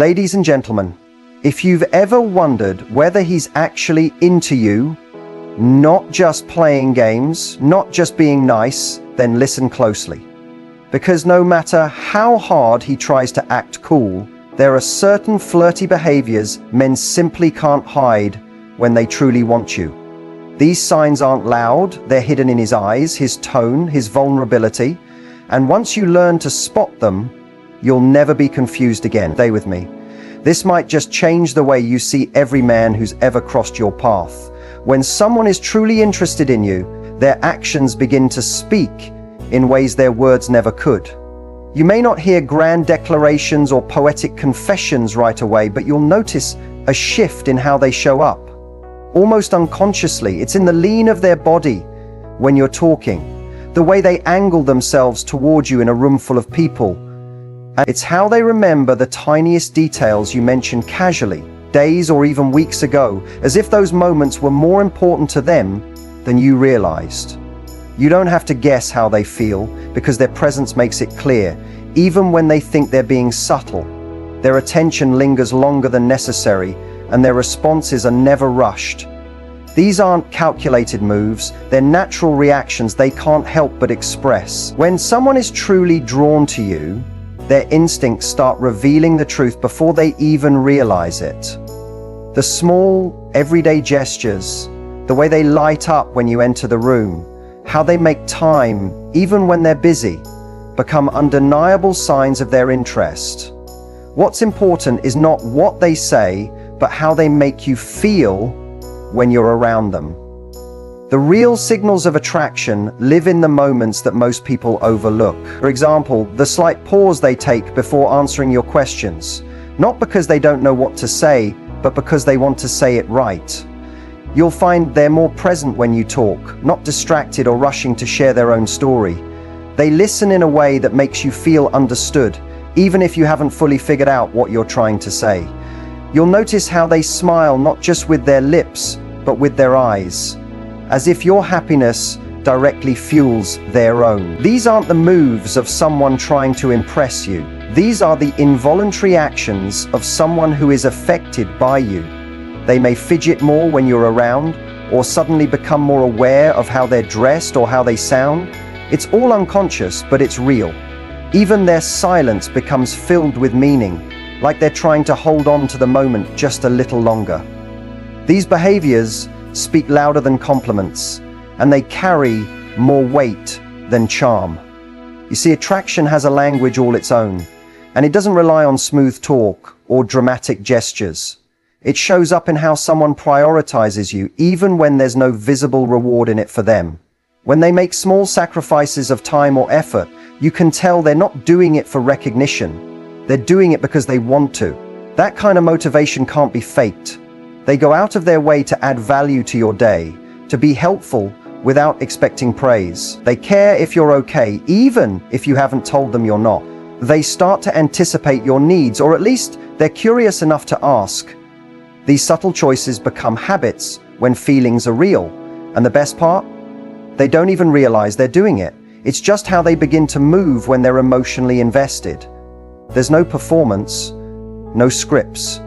Ladies and gentlemen, if you've ever wondered whether he's actually into you, not just playing games, not just being nice, then listen closely. Because no matter how hard he tries to act cool, there are certain flirty behaviors men simply can't hide when they truly want you. These signs aren't loud, they're hidden in his eyes, his tone, his vulnerability, and once you learn to spot them, you'll never be confused again. Stay with me. This might just change the way you see every man who's ever crossed your path. When someone is truly interested in you, their actions begin to speak in ways their words never could. You may not hear grand declarations or poetic confessions right away, but you'll notice a shift in how they show up. Almost unconsciously, it's in the lean of their body when you're talking, the way they angle themselves towards you in a room full of people. And it's how they remember the tiniest details you mentioned casually, days or even weeks ago, as if those moments were more important to them than you realized. You don't have to guess how they feel, because their presence makes it clear. Even when they think they're being subtle, their attention lingers longer than necessary, and their responses are never rushed. These aren't calculated moves, they're natural reactions they can't help but express. When someone is truly drawn to you, their instincts start revealing the truth before they even realize it. The small, everyday gestures, the way they light up when you enter the room, how they make time, even when they're busy, become undeniable signs of their interest. What's important is not what they say, but how they make you feel when you're around them. The real signals of attraction live in the moments that most people overlook. For example, the slight pause they take before answering your questions, not because they don't know what to say, but because they want to say it right. You'll find they're more present when you talk, not distracted or rushing to share their own story. They listen in a way that makes you feel understood, even if you haven't fully figured out what you're trying to say. You'll notice how they smile not just with their lips, but with their eyes, as if your happiness directly fuels their own. These aren't the moves of someone trying to impress you. These are the involuntary actions of someone who is affected by you. They may fidget more when you're around, or suddenly become more aware of how they're dressed or how they sound. It's all unconscious, but it's real. Even their silence becomes filled with meaning, like they're trying to hold on to the moment just a little longer. These behaviors speak louder than compliments, and they carry more weight than charm. You see, attraction has a language all its own, and it doesn't rely on smooth talk or dramatic gestures. It shows up in how someone prioritizes you, even when there's no visible reward in it for them. When they make small sacrifices of time or effort, you can tell they're not doing it for recognition. They're doing it because they want to. That kind of motivation can't be faked. They go out of their way to add value to your day, to be helpful without expecting praise. They care if you're okay, even if you haven't told them you're not. They start to anticipate your needs, or at least they're curious enough to ask. These subtle choices become habits when feelings are real. And the best part? They don't even realize they're doing it. It's just how they begin to move when they're emotionally invested. There's no performance, no scripts,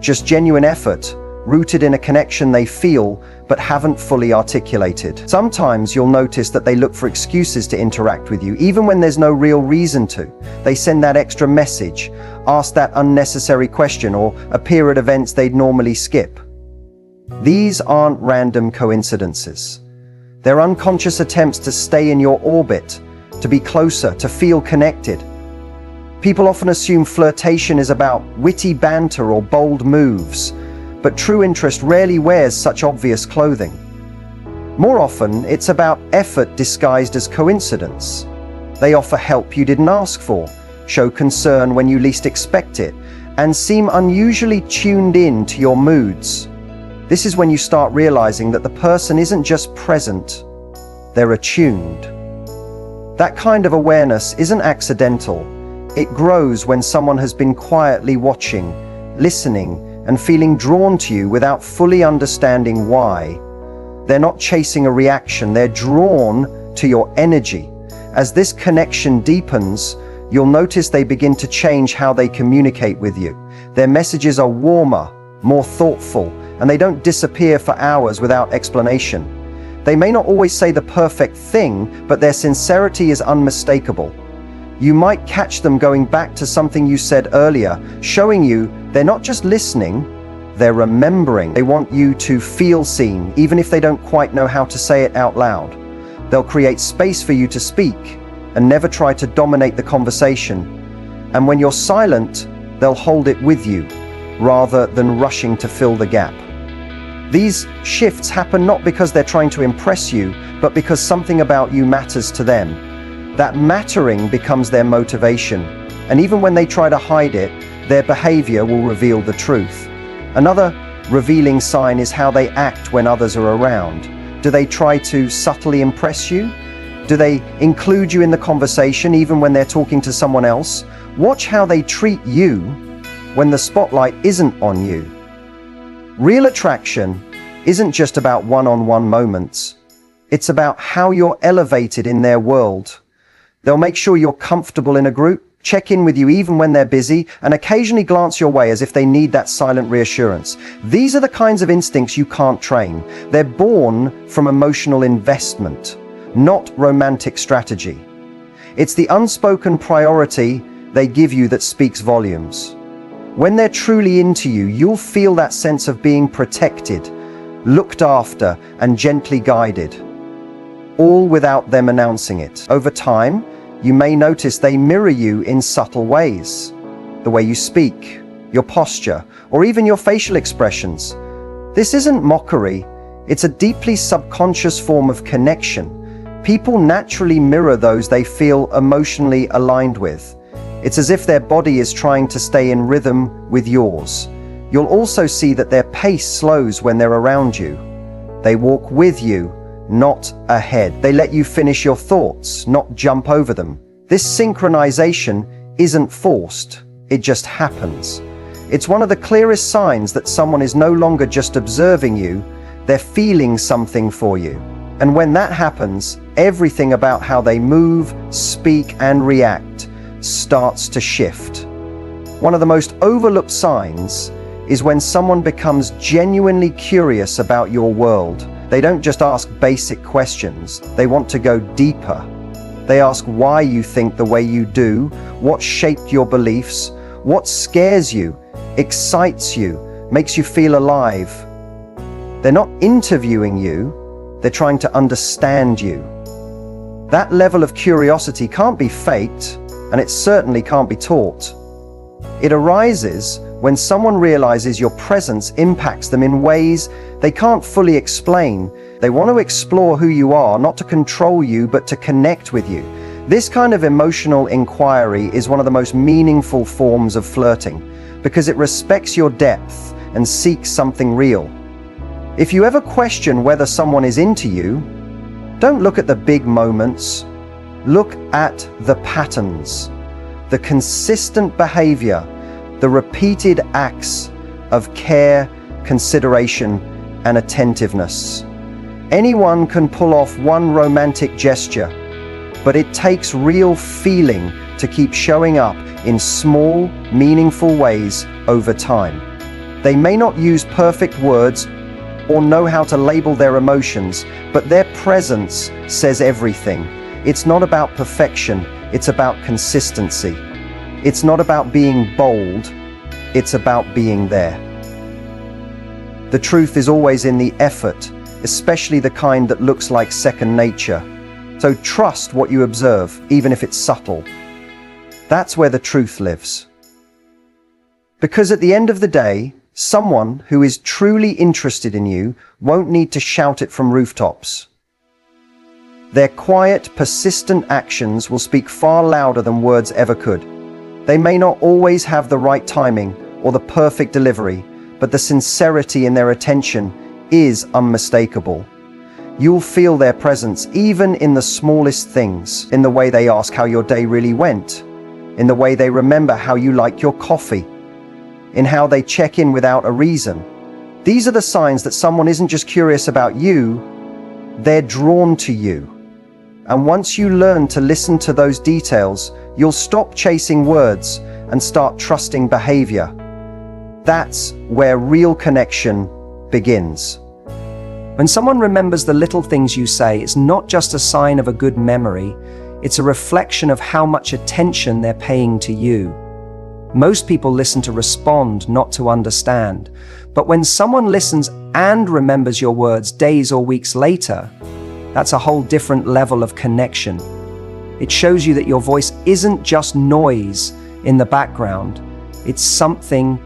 just genuine effort, rooted in a connection they feel but haven't fully articulated. Sometimes you'll notice that they look for excuses to interact with you, even when there's no real reason to. They send that extra message, ask that unnecessary question, or appear at events they'd normally skip. These aren't random coincidences. They're unconscious attempts to stay in your orbit, to be closer, to feel connected. People often assume flirtation is about witty banter or bold moves, but true interest rarely wears such obvious clothing. More often, it's about effort disguised as coincidence. They offer help you didn't ask for, show concern when you least expect it, and seem unusually tuned in to your moods. This is when you start realizing that the person isn't just present, they're attuned. That kind of awareness isn't accidental. It grows when someone has been quietly watching, listening, and feeling drawn to you without fully understanding why. They're not chasing a reaction, they're drawn to your energy. As this connection deepens, you'll notice they begin to change how they communicate with you. Their messages are warmer, more thoughtful, and they don't disappear for hours without explanation. They may not always say the perfect thing, but their sincerity is unmistakable. You might catch them going back to something you said earlier, showing you they're not just listening, they're remembering. They want you to feel seen, even if they don't quite know how to say it out loud. They'll create space for you to speak and never try to dominate the conversation. And when you're silent, they'll hold it with you, rather than rushing to fill the gap. These shifts happen not because they're trying to impress you, but because something about you matters to them. That mattering becomes their motivation, and even when they try to hide it, their behavior will reveal the truth. Another revealing sign is how they act when others are around. Do they try to subtly impress you? Do they include you in the conversation even when they're talking to someone else? Watch how they treat you when the spotlight isn't on you. Real attraction isn't just about one-on-one moments. It's about how you're elevated in their world. They'll make sure you're comfortable in a group, check in with you even when they're busy, and occasionally glance your way as if they need that silent reassurance. These are the kinds of instincts you can't train. They're born from emotional investment, not romantic strategy. It's the unspoken priority they give you that speaks volumes. When they're truly into you, you'll feel that sense of being protected, looked after, and gently guided, all without them announcing it. Over time, you may notice they mirror you in subtle ways. The way you speak, your posture, or even your facial expressions. This isn't mockery, it's a deeply subconscious form of connection. People naturally mirror those they feel emotionally aligned with. It's as if their body is trying to stay in rhythm with yours. You'll also see that their pace slows when they're around you. They walk with you, not ahead. They let you finish your thoughts, not jump over them. This synchronization isn't forced, it just happens. It's one of the clearest signs that someone is no longer just observing you, they're feeling something for you. And when that happens, everything about how they move, speak, and react starts to shift. One of the most overlooked signs is when someone becomes genuinely curious about your world. They don't just ask basic questions, they want to go deeper. They ask why you think the way you do, what shaped your beliefs, what scares you, excites you, makes you feel alive. They're not interviewing you, they're trying to understand you. That level of curiosity can't be faked, and it certainly can't be taught. It arises when someone realizes your presence impacts them in ways they can't fully explain. They want to explore who you are, not to control you, but to connect with you. This kind of emotional inquiry is one of the most meaningful forms of flirting, because it respects your depth and seeks something real. If you ever question whether someone is into you, don't look at the big moments. Look at the patterns, the consistent behavior, the repeated acts of care, consideration, and attentiveness. Anyone can pull off one romantic gesture, but it takes real feeling to keep showing up in small, meaningful ways over time. They may not use perfect words or know how to label their emotions, but their presence says everything. It's not about perfection, it's about consistency. It's not about being bold, it's about being there. The truth is always in the effort, especially the kind that looks like second nature. So trust what you observe, even if it's subtle. That's where the truth lives. Because at the end of the day, someone who is truly interested in you won't need to shout it from rooftops. Their quiet, persistent actions will speak far louder than words ever could. They may not always have the right timing or the perfect delivery, but the sincerity in their attention is unmistakable. You'll feel their presence even in the smallest things, in the way they ask how your day really went, in the way they remember how you like your coffee, in how they check in without a reason. These are the signs that someone isn't just curious about you, they're drawn to you. And once you learn to listen to those details, You'll stop chasing words and start trusting behavior. That's where real connection begins. When someone remembers the little things you say, it's not just a sign of a good memory, it's a reflection of how much attention they're paying to you. Most people listen to respond, not to understand. But when someone listens and remembers your words days or weeks later, that's a whole different level of connection. It shows you that your voice isn't just noise in the background, it's something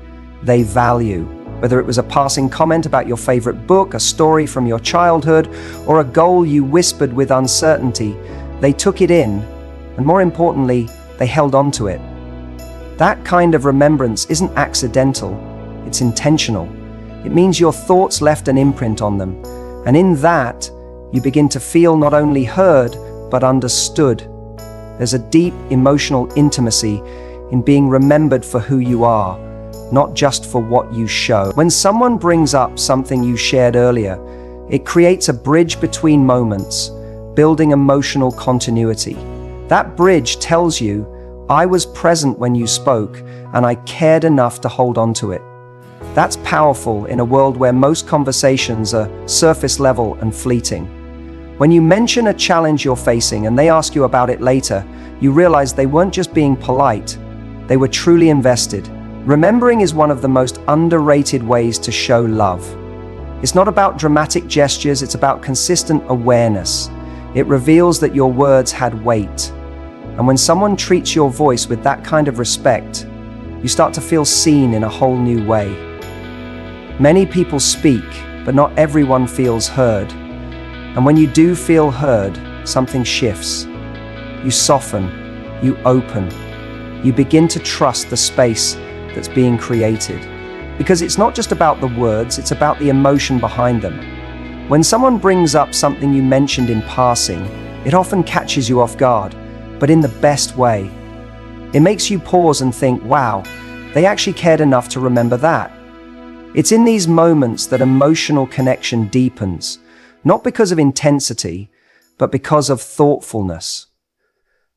they value. Whether it was a passing comment about your favorite book, a story from your childhood, or a goal you whispered with uncertainty, they took it in, and more importantly, they held on to it. That kind of remembrance isn't accidental, it's intentional. It means your thoughts left an imprint on them, and in that, you begin to feel not only heard, but understood. There's a deep emotional intimacy in being remembered for who you are, not just for what you show. When someone brings up something you shared earlier, it creates a bridge between moments, building emotional continuity. That bridge tells you, I was present when you spoke, and I cared enough to hold on to it. That's powerful in a world where most conversations are surface level and fleeting. When you mention a challenge you're facing and they ask you about it later, you realize they weren't just being polite, they were truly invested. Remembering is one of the most underrated ways to show love. It's not about dramatic gestures, it's about consistent awareness. It reveals that your words had weight. And when someone treats your voice with that kind of respect, you start to feel seen in a whole new way. Many people speak, but not everyone feels heard. And when you do feel heard, something shifts. You soften, you open, you begin to trust the space that's being created. Because it's not just about the words, it's about the emotion behind them. When someone brings up something you mentioned in passing, it often catches you off guard, but in the best way. It makes you pause and think, wow, they actually cared enough to remember that. It's in these moments that emotional connection deepens, not because of intensity, but because of thoughtfulness.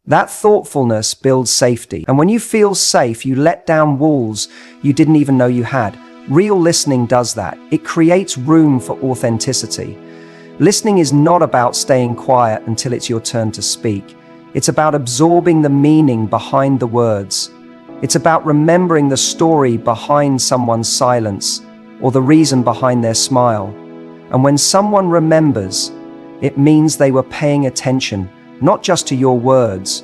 That thoughtfulness builds safety, and when you feel safe, you let down walls you didn't even know you had. Real listening does that. It creates room for authenticity. Listening is not about staying quiet until it's your turn to speak. It's about absorbing the meaning behind the words. It's about remembering the story behind someone's silence or the reason behind their smile. And when someone remembers, it means they were paying attention, not just to your words,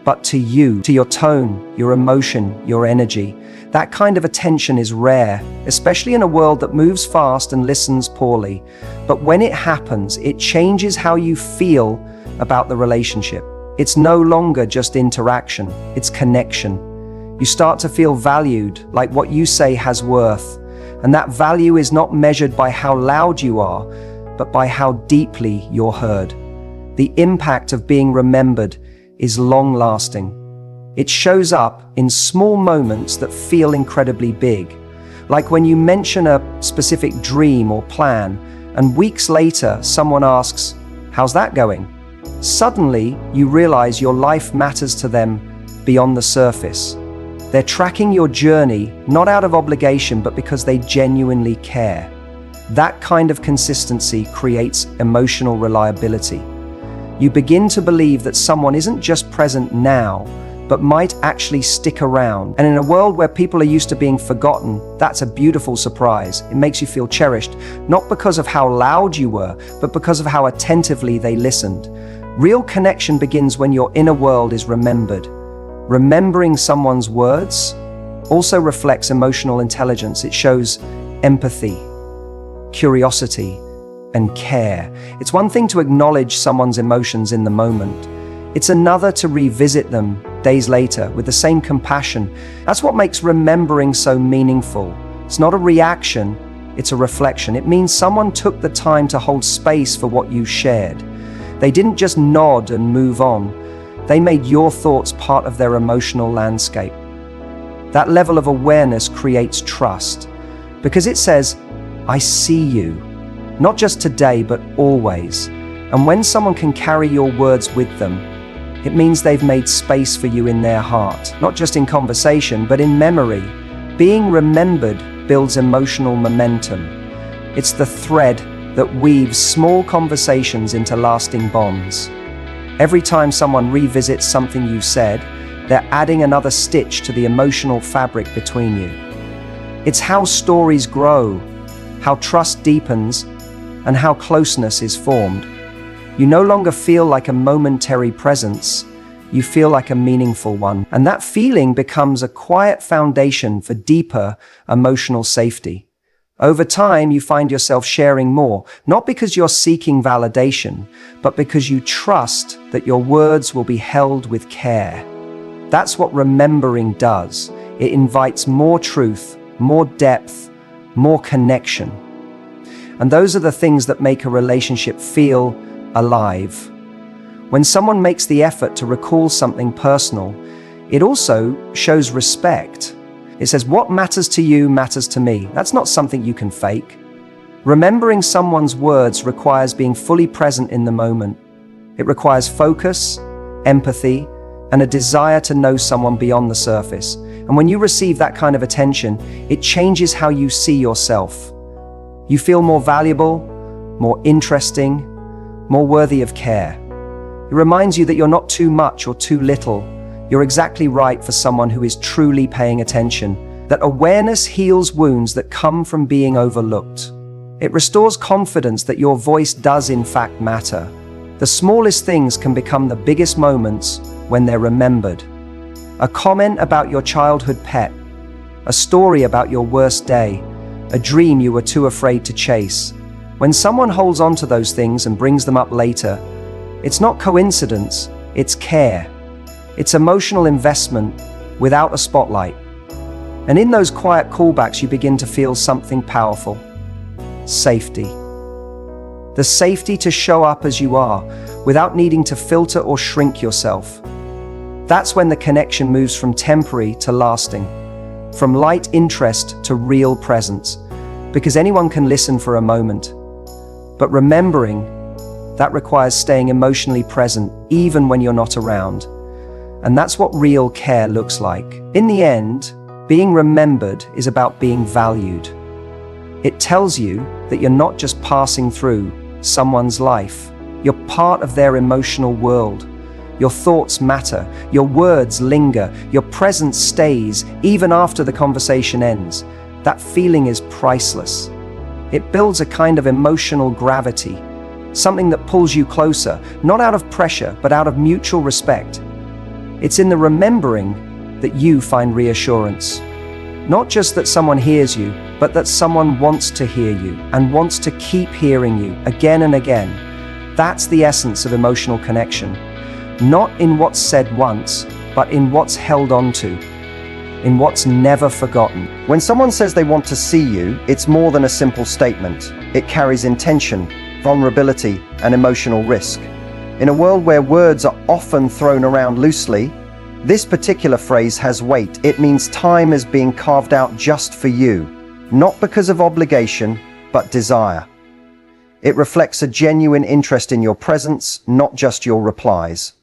but to you, to your tone, your emotion, your energy. That kind of attention is rare, especially in a world that moves fast and listens poorly. But when it happens, it changes how you feel about the relationship. It's no longer just interaction, it's connection. You start to feel valued, like what you say has worth. And that value is not measured by how loud you are, but by how deeply you're heard. The impact of being remembered is long-lasting. It shows up in small moments that feel incredibly big, like when you mention a specific dream or plan, and weeks later someone asks, "How's that going?" Suddenly, you realize your life matters to them beyond the surface. They're tracking your journey, not out of obligation, but because they genuinely care. That kind of consistency creates emotional reliability. You begin to believe that someone isn't just present now, but might actually stick around. And in a world where people are used to being forgotten, that's a beautiful surprise. It makes you feel cherished, not because of how loud you were, but because of how attentively they listened. Real connection begins when your inner world is remembered. Remembering someone's words also reflects emotional intelligence. It shows empathy, curiosity, and care. It's one thing to acknowledge someone's emotions in the moment. It's another to revisit them days later with the same compassion. That's what makes remembering so meaningful. It's not a reaction, it's a reflection. It means someone took the time to hold space for what you shared. They didn't just nod and move on. They made your thoughts part of their emotional landscape. That level of awareness creates trust because it says, I see you, not just today, but always. And when someone can carry your words with them, It means they've made space for you in their heart, not just in conversation, but in memory. Being remembered builds emotional momentum. It's the thread that weaves small conversations into lasting bonds. Every time someone revisits something you said, they're adding another stitch to the emotional fabric between you. It's how stories grow, how trust deepens, and how closeness is formed. You no longer feel like a momentary presence, you feel like a meaningful one. And that feeling becomes a quiet foundation for deeper emotional safety. Over time, you find yourself sharing more, not because you're seeking validation, but because you trust that your words will be held with care. That's what remembering does. It invites more truth, more depth, more connection. And those are the things that make a relationship feel alive. When someone makes the effort to recall something personal, it also shows respect. It says, what matters to you matters to me. That's not something you can fake. Remembering someone's words requires being fully present in the moment. It requires focus, empathy, and a desire to know someone beyond the surface. And when you receive that kind of attention, it changes how you see yourself. You feel more valuable, more interesting, more worthy of care. It reminds you that you're not too much or too little. You're exactly right for someone who is truly paying attention. That awareness heals wounds that come from being overlooked. It restores confidence that your voice does in fact matter. The smallest things can become the biggest moments when they're remembered. A comment about your childhood pet, a story about your worst day, a dream you were too afraid to chase. When someone holds on to those things and brings them up later, it's not coincidence, it's care. It's emotional investment without a spotlight. And in those quiet callbacks, you begin to feel something powerful. Safety. The safety to show up as you are, without needing to filter or shrink yourself. That's when the connection moves from temporary to lasting, from light interest to real presence, because anyone can listen for a moment. But remembering, that requires staying emotionally present even when you're not around. And that's what real care looks like. In the end, being remembered is about being valued. It tells you that you're not just passing through someone's life. You're part of their emotional world. Your thoughts matter, your words linger, your presence stays even after the conversation ends. That feeling is priceless. It builds a kind of emotional gravity, something that pulls you closer, not out of pressure, but out of mutual respect. It's in the remembering that you find reassurance. Not just that someone hears you, but that someone wants to hear you and wants to keep hearing you again and again. That's the essence of emotional connection. Not in what's said once, but in what's held on to, in what's never forgotten. When someone says they want to see you, it's more than a simple statement. It carries intention, vulnerability, and emotional risk. In a world where words are often thrown around loosely, this particular phrase has weight. It means time is being carved out just for you, not because of obligation, but desire. It reflects a genuine interest in your presence, not just your replies.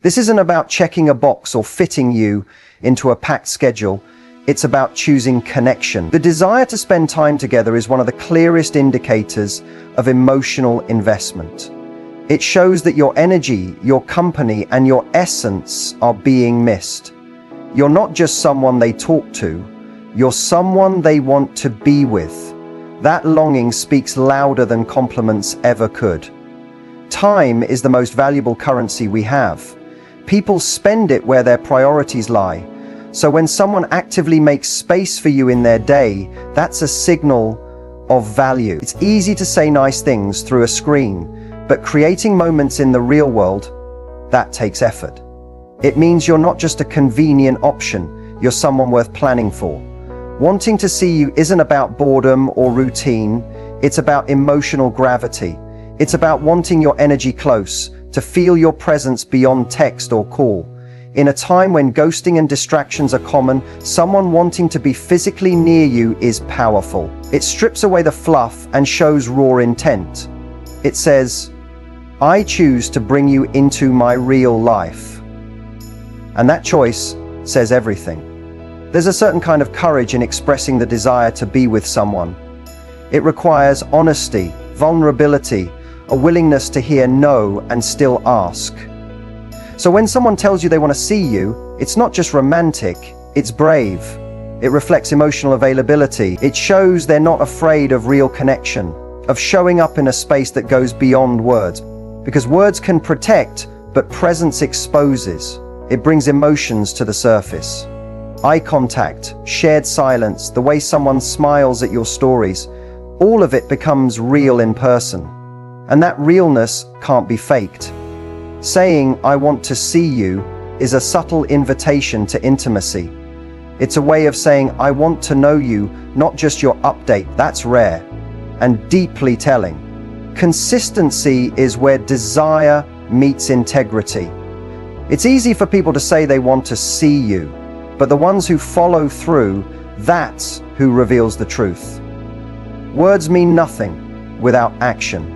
This isn't about checking a box or fitting you into a packed schedule. It's about choosing connection. The desire to spend time together is one of the clearest indicators of emotional investment. It shows that your energy, your company, and your essence are being missed. You're not just someone they talk to, you're someone they want to be with. That longing speaks louder than compliments ever could. Time is the most valuable currency we have. People spend it where their priorities lie. So when someone actively makes space for you in their day, that's a signal of value. It's easy to say nice things through a screen, but creating moments in the real world, that takes effort. It means you're not just a convenient option, you're someone worth planning for. Wanting to see you isn't about boredom or routine, it's about emotional gravity. It's about wanting your energy close, to feel your presence beyond text or call. In a time when ghosting and distractions are common, someone wanting to be physically near you is powerful. It strips away the fluff and shows raw intent. It says, I choose to bring you into my real life. And that choice says everything. There's a certain kind of courage in expressing the desire to be with someone. It requires honesty, vulnerability, a willingness to hear no and still ask. So when someone tells you they want to see you, it's not just romantic, it's brave. It reflects emotional availability. It shows they're not afraid of real connection, of showing up in a space that goes beyond words. Because words can protect, but presence exposes. It brings emotions to the surface. Eye contact, shared silence, the way someone smiles at your stories, all of it becomes real in person. And that realness can't be faked. Saying, "I want to see you," is a subtle invitation to intimacy. It's a way of saying, "I want to know you, not just your update." That's rare and deeply telling. Consistency is where desire meets integrity. It's easy for people to say they want to see you, but the ones who follow through, that's who reveals the truth. Words mean nothing without action.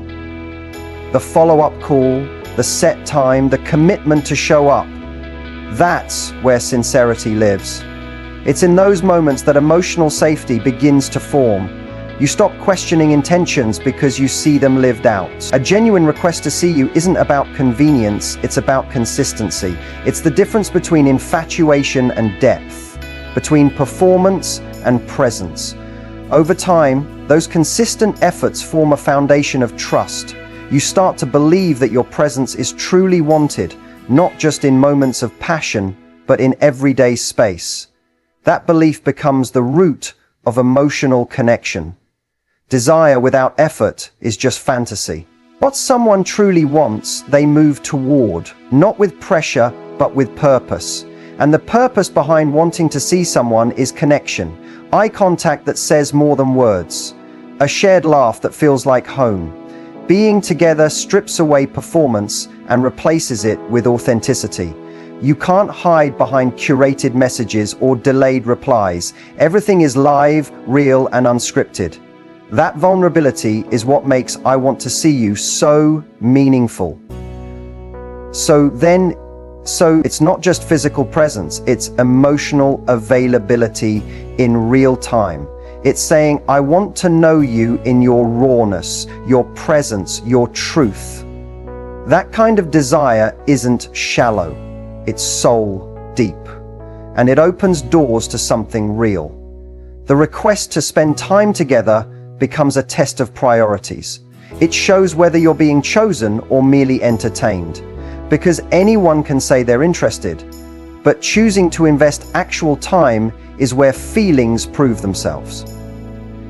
The follow-up call, the set time, the commitment to show up, that's where sincerity lives. It's in those moments that emotional safety begins to form. You stop questioning intentions because you see them lived out. A genuine request to see you isn't about convenience, it's about consistency. It's the difference between infatuation and depth, between performance and presence. Over time, those consistent efforts form a foundation of trust. You start to believe that your presence is truly wanted, not just in moments of passion, but in everyday space. That belief becomes the root of emotional connection. Desire without effort is just fantasy. What someone truly wants, they move toward, not with pressure, but with purpose. And the purpose behind wanting to see someone is connection. Eye contact that says more than words. A shared laugh that feels like home. Being together strips away performance and replaces it with authenticity. You can't hide behind curated messages or delayed replies. Everything is live, real, and unscripted. That vulnerability is what makes "I want to see you" so meaningful. So it's not just physical presence, it's emotional availability in real time. It's saying, "I want to know you in your rawness, your presence, your truth." That kind of desire isn't shallow. It's soul deep, and it opens doors to something real. The request to spend time together becomes a test of priorities. It shows whether you're being chosen or merely entertained, because anyone can say they're interested, but choosing to invest actual time is where feelings prove themselves.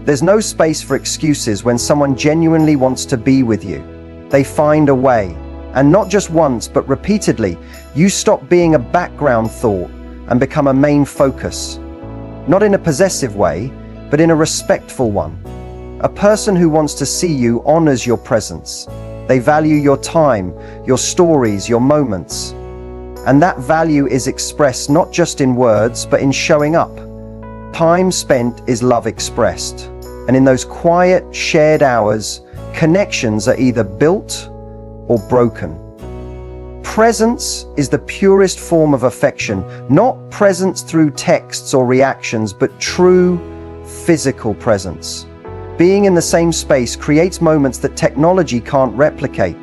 There's no space for excuses when someone genuinely wants to be with you. They find a way. And not just once, but repeatedly, you stop being a background thought and become a main focus. Not in a possessive way, but in a respectful one. A person who wants to see you honors your presence. They value your time, your stories, your moments. And that value is expressed not just in words, but in showing up. Time spent is love expressed. And in those quiet, shared hours, connections are either built or broken. Presence is the purest form of affection, not presence through texts or reactions, but true physical presence. Being in the same space creates moments that technology can't replicate.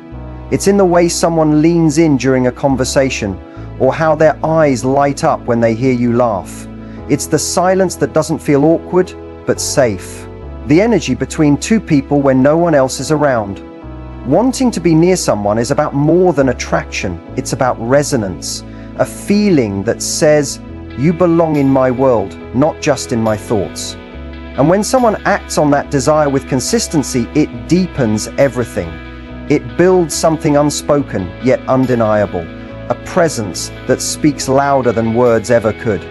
It's in the way someone leans in during a conversation, or how their eyes light up when they hear you laugh. It's the silence that doesn't feel awkward, but safe. The energy between two people when no one else is around. Wanting to be near someone is about more than attraction. It's about resonance, a feeling that says, "You belong in my world, not just in my thoughts." And when someone acts on that desire with consistency, it deepens everything. It builds something unspoken, yet undeniable, a presence that speaks louder than words ever could.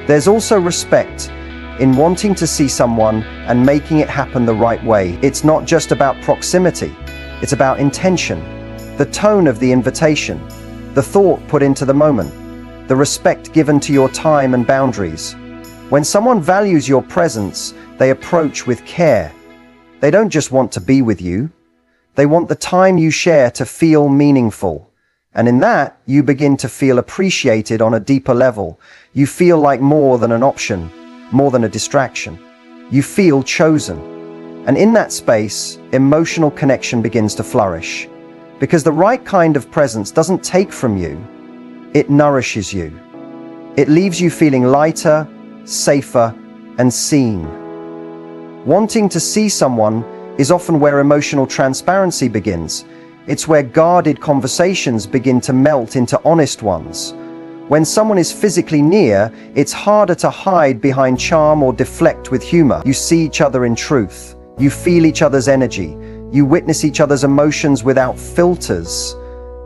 There's also respect in wanting to see someone and making it happen the right way. It's not just about proximity. It's about intention, the tone of the invitation, the thought put into the moment, the respect given to your time and boundaries. When someone values your presence, they approach with care. They don't just want to be with you. They want the time you share to feel meaningful. And in that, you begin to feel appreciated on a deeper level. You feel like more than an option, more than a distraction. You feel chosen. And in that space, emotional connection begins to flourish. Because the right kind of presence doesn't take from you, it nourishes you. It leaves you feeling lighter, safer, and seen. Wanting to see someone is often where emotional transparency begins. It's where guarded conversations begin to melt into honest ones. When someone is physically near, it's harder to hide behind charm or deflect with humor. You see each other in truth. You feel each other's energy. You witness each other's emotions without filters.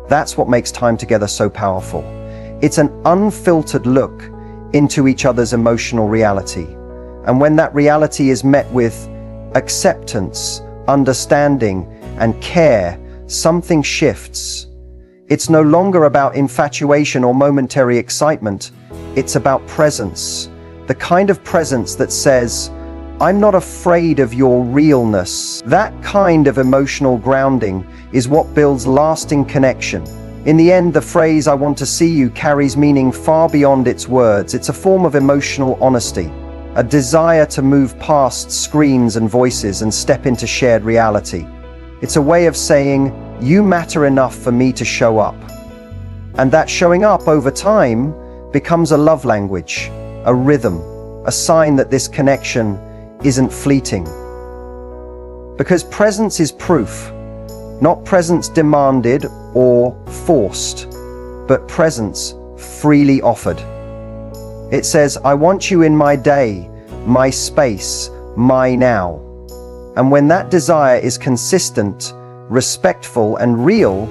That's what makes time together so powerful. It's an unfiltered look into each other's emotional reality. And when that reality is met with acceptance, understanding, and care, something shifts. It's no longer about infatuation or momentary excitement. It's about presence. The kind of presence that says, I'm not afraid of your realness. That kind of emotional grounding is what builds lasting connection. In the end, the phrase, I want to see you, carries meaning far beyond its words. It's a form of emotional honesty, a desire to move past screens and voices and step into shared reality. It's a way of saying, you matter enough for me to show up. And that showing up over time becomes a love language, a rhythm, a sign that this connection isn't fleeting. Because presence is proof, not presence demanded or forced, but presence freely offered. It says, I want you in my day, my space, my now. And when that desire is consistent, respectful, and real,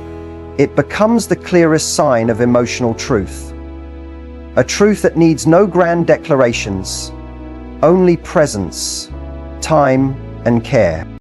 it becomes the clearest sign of emotional truth. A truth that needs no grand declarations, only presence, time, and care.